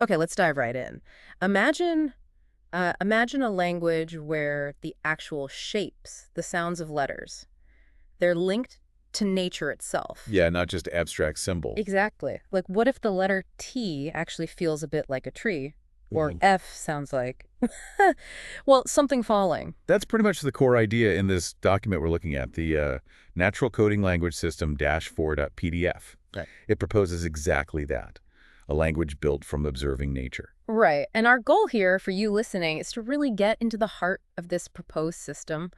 Okay, let's dive right in. Imagine, imagine a language where the actual shapes, the sounds of letters, they're linked to nature itself. Yeah, not just abstract symbol. Exactly. Like, what if the letter T actually feels a bit like a tree? Or Well, F sounds like, well, something falling. that's pretty much the core idea in this document we're looking at, the Natural Coding Language System -4.pdf. Right. It proposes exactly that, a language built from observing nature. Right. And our goal here for you listening is to really get into the heart of this proposed system.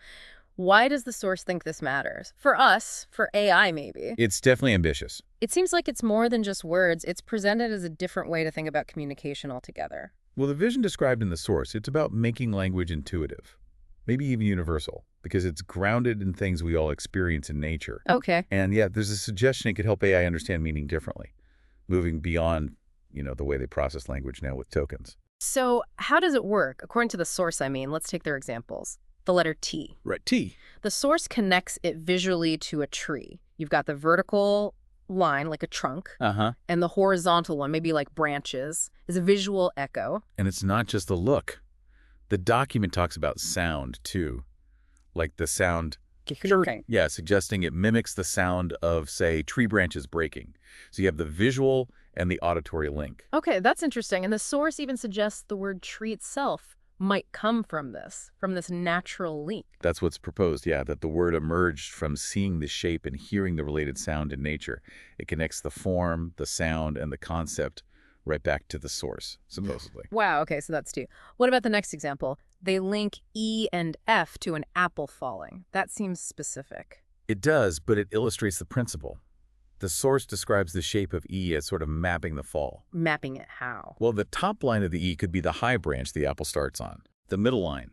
Why does the source think this matters? For us, for AI maybe. It's definitely ambitious. It seems like it's more than just words. It's presented as a different way to think about communication altogether. Well, the vision described in the source, it's about making language intuitive, maybe even universal, because it's grounded in things we all experience in nature. Okay. And yeah, there's a suggestion it could help AI understand meaning differently, moving beyond, the way they process language now with tokens. So how does it work? According to the source, I mean, let's take their examples. The letter T. Right. T. The source connects it visually to a tree. You've got the vertical line, like a trunk, Uh-huh. and the horizontal one, maybe like branches, is a visual echo. And it's not just the look. The document talks about sound, too. Like the sound, yeah, suggesting it mimics the sound of, say, tree branches breaking. So you have the visual and the auditory link. Okay, that's interesting. And the source even suggests the word tree itself might come from this natural link. That's what's proposed, yeah, that the word emerged from seeing the shape and hearing the related sound in nature. It connects the form, the sound, and the concept right back to the source, supposedly. Wow, okay, so that's two. What about the next example? They link E and F to an apple falling. That seems specific. It does, but it illustrates the principle. The source describes the shape of E as sort of mapping the fall. Mapping it how? Well, the top line of the E could be the high branch the apple starts on. The middle line,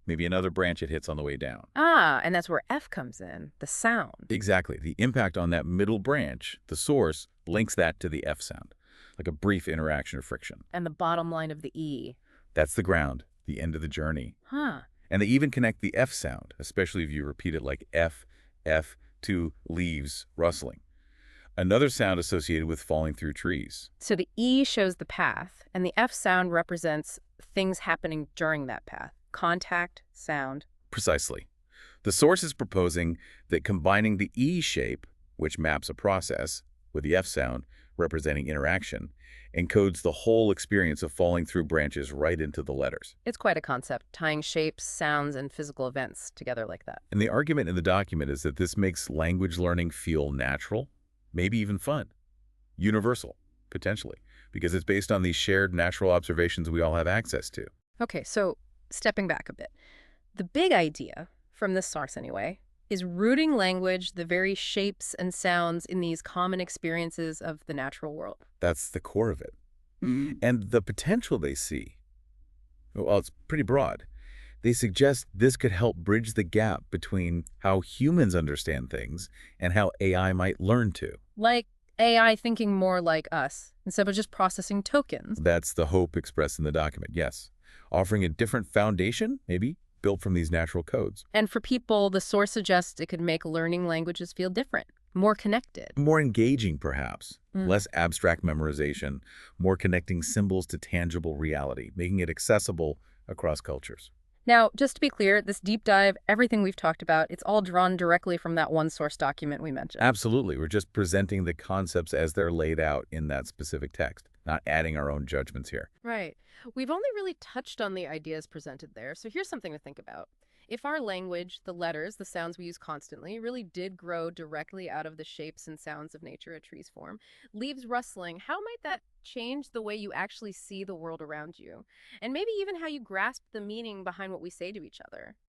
maybe another branch it hits on the way down. Ah, and that's where F comes in, the sound. Exactly. The impact on that middle branch, the source, links that to the F sound, like a brief interaction or friction. And the bottom line of the E. That's the ground, the end of the journey. Huh. And they even connect the F sound, especially if you repeat it like F, F, to leaves rustling. Another sound associated with falling through trees. So the E shows the path, and the F sound represents things happening during that path. Contact, sound. Precisely. The source is proposing that combining the E shape, which maps a process, with the F sound, representing interaction, encodes the whole experience of falling through branches right into the letters. It's quite a concept, tying shapes, sounds, and physical events together like that. And the argument in the document is that this makes language learning feel natural, maybe even fun, universal, potentially, because it's based on these shared natural observations we all have access to. Okay, so stepping back a bit. The big idea, from this source anyway, is rooting language, the very shapes and sounds in these common experiences of the natural world. That's the core of it. And the potential they see, well, it's pretty broad. They suggest this could help bridge the gap between how humans understand things and how AI might learn to. Like AI thinking more like us, instead of just processing tokens. That's the hope expressed in the document, yes. Offering a different foundation, maybe, built from these natural codes. And for people, the source suggests it could make learning languages feel different, more connected. More engaging, perhaps. Mm. Less abstract memorization, more connecting symbols to tangible reality, making it accessible across cultures. Now, just to be clear, this deep dive, everything we've talked about, it's all drawn directly from that one source document we mentioned. Absolutely. We're just presenting the concepts as they're laid out in that specific text, not adding our own judgments here. Right. We've only really touched on the ideas presented there, so here's something to think about. If our language, the letters, the sounds we use constantly, really did grow directly out of the shapes and sounds of nature a tree's form, leaves rustling, how might that change the way you actually see the world around you? And maybe even how you grasp the meaning behind what we say to each other?